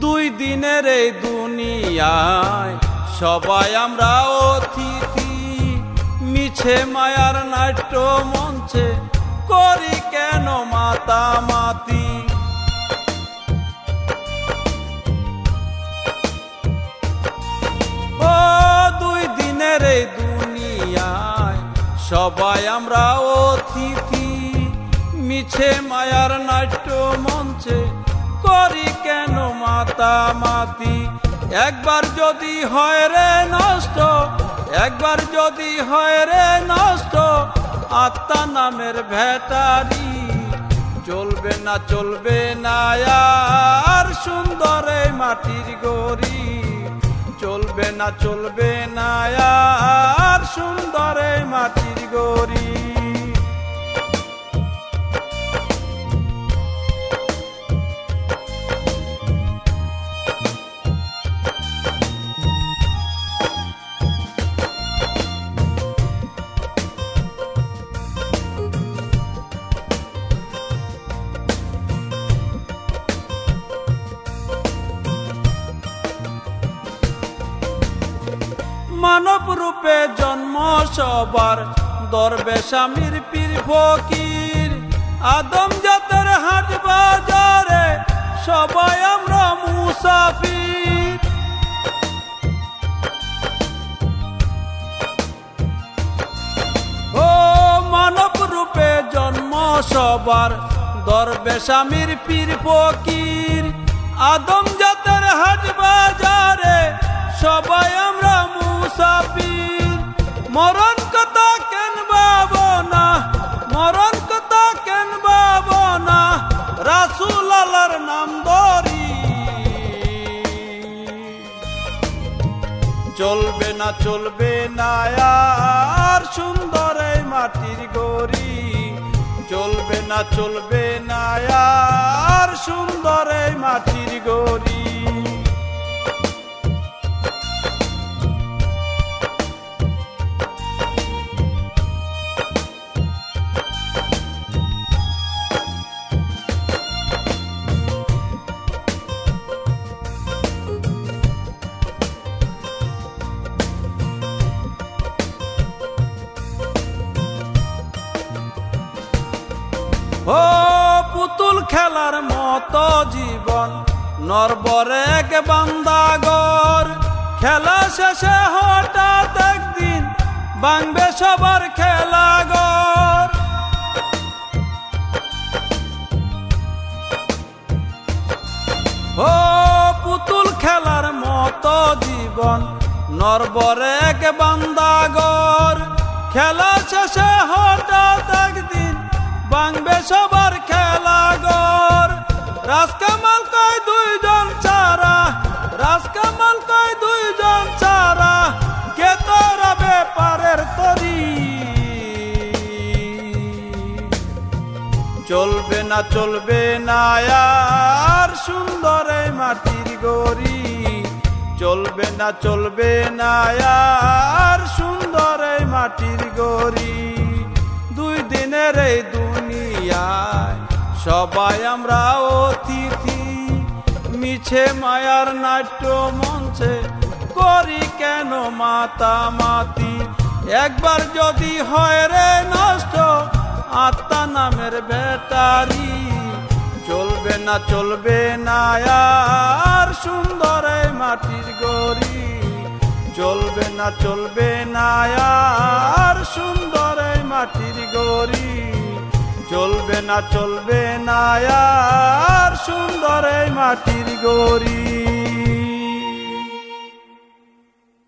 দুই দিনের এই দুনিয়ায় সবাই আমরা অতিথি, মিছে মায়ার নাট্য মঞ্চে করি কেন মাতামাতি। ও দুই দিনের এই দুনিয়ায় সবাই আমরা অতিথি, মিছে মায়ার নাট্য মঞ্চে করি কেন মাতামাতি। একবার যদি হয় রে নষ্ট, একবার যদি হয় রে নষ্ট আত্মা নামের ভেটারি, চলবে না চলবে না আর সুন্দর এই মাটির গড়ি, চলবে না চলবে না আর সুন্দর এই মাটির গড়ি। মানব রূপে জন্ম সবার, দরবেশ আমির পীর ফকির, আদম জাতের হাট বাজারে সবাই আমরা মুসাফির। ও মানব রূপে জন্ম সবার, দরবেশ আমির পীর ফকির, আদম জাতের হাট বাজারে সবাই আমরা মুসাফির। মরণ কথা কেন ভাবনা, মরণ কথা কেন ভাবনা, রাসূল আল্লাহর নাম ধরি, চলবে না চলবে না আর সুন্দর এই মাটির গড়ি, চলবে না চলবে না আর সুন্দর এই মাটির গড়ি। ও পুতুল খেলার মতো জীবন, নরবরে এক বান্দাগর, খেলা শেষে হঠাৎ একদিন ভাঙবে সবার খেলাঘর। ও পুতুল খেলার মতো জীবন, নরবরে এক বান্দাগর, খেলা শেষে হঠাৎ একদিন ভাঙবে সবার খেলাঘর। রাজকামাল কয় দুইজন ছাড়া, রাজকামাল কয় দুইজন ছাড়া, কে তোরা ব্যাপারের তরি, চলবে না চলবে না আর সুন্দর এই মাটির গড়ি, চলবে না চলবে না আর সুন্দর এই মাটির গড়ি। দুই দিনের এই দুনিয়ায় সবাই আমরা অতিথি, মিছে মায়ার নাট্য মঞ্চে করি কেন মাতামাতি। একবার যদি হয় রে নষ্ট আত্মা নামের ব্যাটারি, চলবে না চলবে না আর সুন্দর এই মাটির গড়ি, চলবে না চলবে না আর সুন্দর এই মাটির গড়ি, চলবে না চলবে না আর সুন্দর এই মাটির গড়ি।